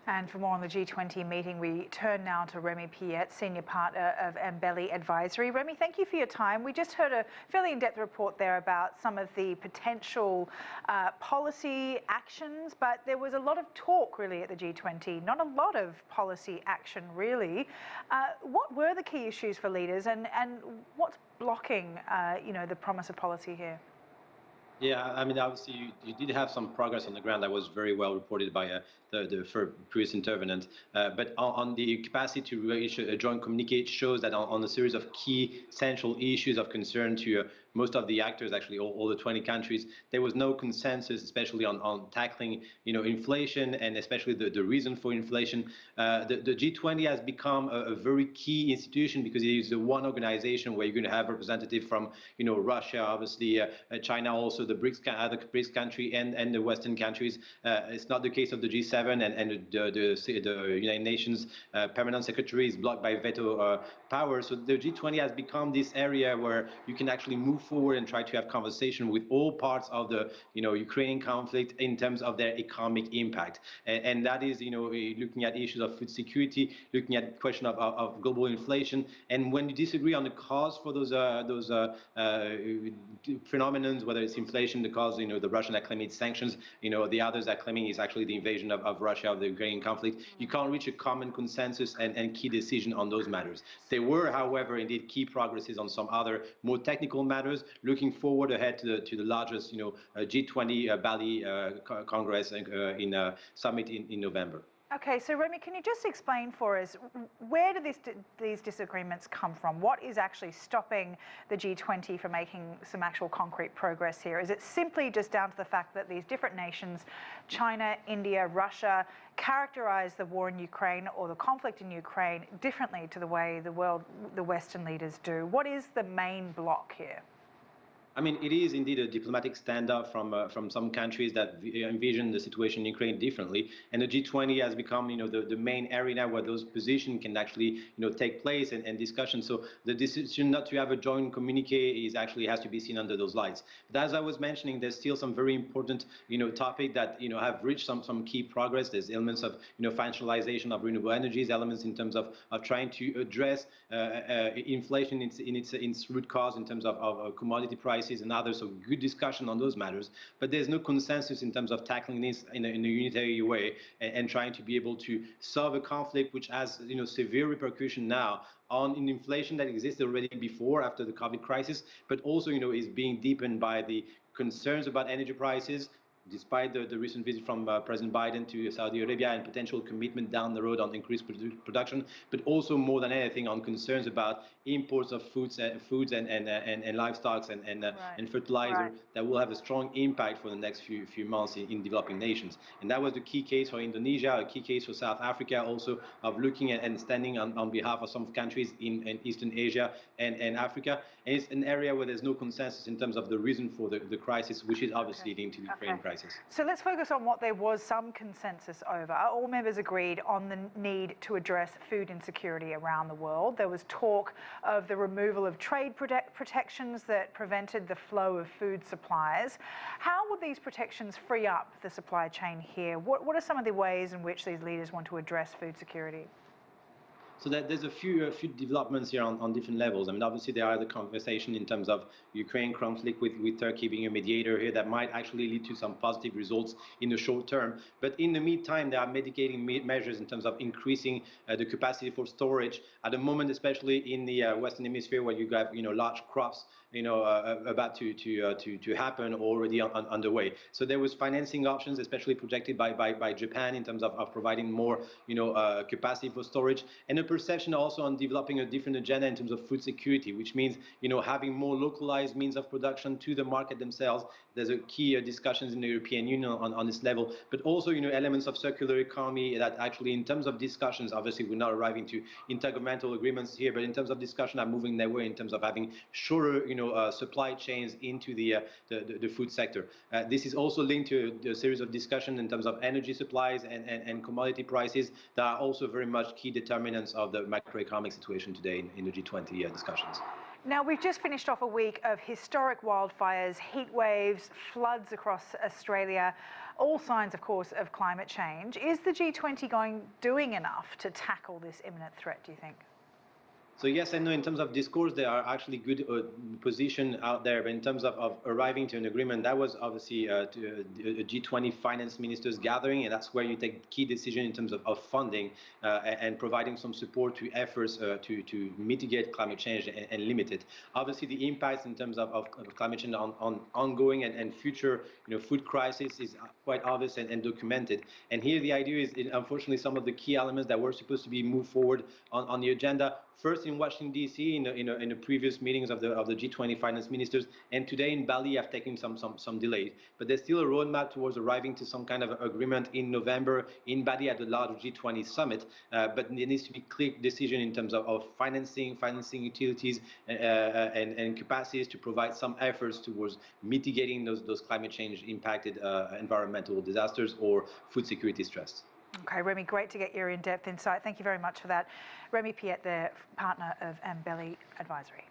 And for more on the G20 meeting, we turn now to Remi Piet, Senior Partner of Embellie Advisory. Remi, thank you for your time. We just heard a fairly in-depth report there about some of the potential policy actions, but there was a lot of talk really at the G20, not a lot of policy action really. What were the key issues for leaders, and what's blocking the promise of policy here? Yeah, I mean, obviously, you did have some progress on the ground that was very well reported by the previous intervenant. But on the capacity to issue a joint communique shows that on a series of key central issues of concern to most of the actors, actually all the 20 countries, there was no consensus, especially on tackling, inflation and especially the reason for inflation. The G20 has become a very key institution because it is the one organization where you're going to have representatives from, Russia, obviously, China, also the other BRICS country and the Western countries. It's not the case of the G7 and the United Nations Permanent Secretary is blocked by veto power. So the G20 has become this area where you can actually move forward and try to have conversation with all parts of the Ukrainian conflict in terms of their economic impact. And that is looking at issues of food security, looking at the question of global inflation. And when you disagree on the cause for those phenomena, whether it's inflation, the cause, the Russian that claim it's sanctions, the others that claiming it's actually the invasion of Russia, of the Ukrainian conflict, you can't reach a common consensus and key decision on those matters. There were, however, indeed key progresses on some other more technical matters, looking forward ahead to the largest, G20 Bali Congress in summit in November. Okay, so Remi, can you just explain for us, where do these disagreements come from? What is actually stopping the G20 from making some actual concrete progress here? Is it simply just down to the fact that these different nations, China, India, Russia, characterize the war in Ukraine or the conflict in Ukraine differently to the way the Western leaders do? What is the main block here? I mean, it is indeed a diplomatic stand-up from some countries that envision the situation in Ukraine differently, and the G20 has become, the main arena where those positions can actually, take place and discussion. So the decision not to have a joint communique has to be seen under those lights. But as I was mentioning, there's still some very important, topic that have reached some key progress. There's elements of, financialization of renewable energies, elements in terms of trying to address inflation in its root cause in terms of commodity prices and others, so good discussion on those matters, but there's no consensus in terms of tackling this in a unitary way and trying to be able to solve a conflict which has severe repercussion now on an inflation that existed already before after the COVID crisis, but also is being deepened by the concerns about energy prices, despite the recent visit from President Biden to Saudi Arabia and potential commitment down the road on increased production, but also more than anything on concerns about imports of foods and livestock and fertilizer that will have a strong impact for the next few months in developing nations. And that was the key case for Indonesia, a key case for South Africa, also of looking at and standing on behalf of some countries in Eastern Asia and Africa. And it's an area where there's no consensus in terms of the reason for the crisis, which is obviously leading to the Ukraine crisis. So let's focus on what there was some consensus over. All members agreed on the need to address food insecurity around the world. There was talk of the removal of trade protections that prevented the flow of food supplies. How would these protections free up the supply chain here? What are some of the ways in which these leaders want to address food security? So that there's a few developments here on different levels. I mean, obviously there are the conversation in terms of Ukraine conflict with Turkey being a mediator here that might actually lead to some positive results in the short term. But in the meantime, there are mitigating measures in terms of increasing the capacity for storage at the moment, especially in the Western Hemisphere, where you have large crops about to happen already underway. So there was financing options, especially projected by Japan in terms of providing more capacity for storage, and a perception also on developing a different agenda in terms of food security, which means having more localized means of production to the market themselves. There's a key discussions in the European Union on this level, but also elements of circular economy that actually in terms of discussions, obviously we're not arriving to intergovernmental agreements here, but in terms of discussion are moving their way in terms of having shorter supply chains into the food sector. This is also linked to a series of discussions in terms of energy supplies and commodity prices that are also very much key determinants of the macroeconomic situation today in the G20 discussions. Now, we've just finished off a week of historic wildfires, heat waves, floods across Australia, all signs, of course, of climate change. Is the G20 doing enough to tackle this imminent threat, do you think? So yes and no, in terms of discourse, there are actually good position out there. But in terms of arriving to an agreement, that was obviously a G20 finance ministers gathering, and that's where you take key decision in terms of funding and providing some support to efforts to mitigate climate change and limit it. Obviously, the impacts in terms of climate change on ongoing and future food crisis is quite obvious and documented. And here the idea is, unfortunately, some of the key elements that were supposed to be moved forward on the agenda. First in Washington D.C. in the previous meetings of the G20 finance ministers, and today in Bali have taken some delays. But there's still a roadmap towards arriving to some kind of agreement in November in Bali at the large G20 summit. But there needs to be clear decision in terms of financing utilities and capacities to provide some efforts towards mitigating those climate change impacted environmental disasters or food security stress. Okay, Remi, great to get your in-depth insight. Thank you very much for that. Remi Piet, the partner of Embellie Advisory.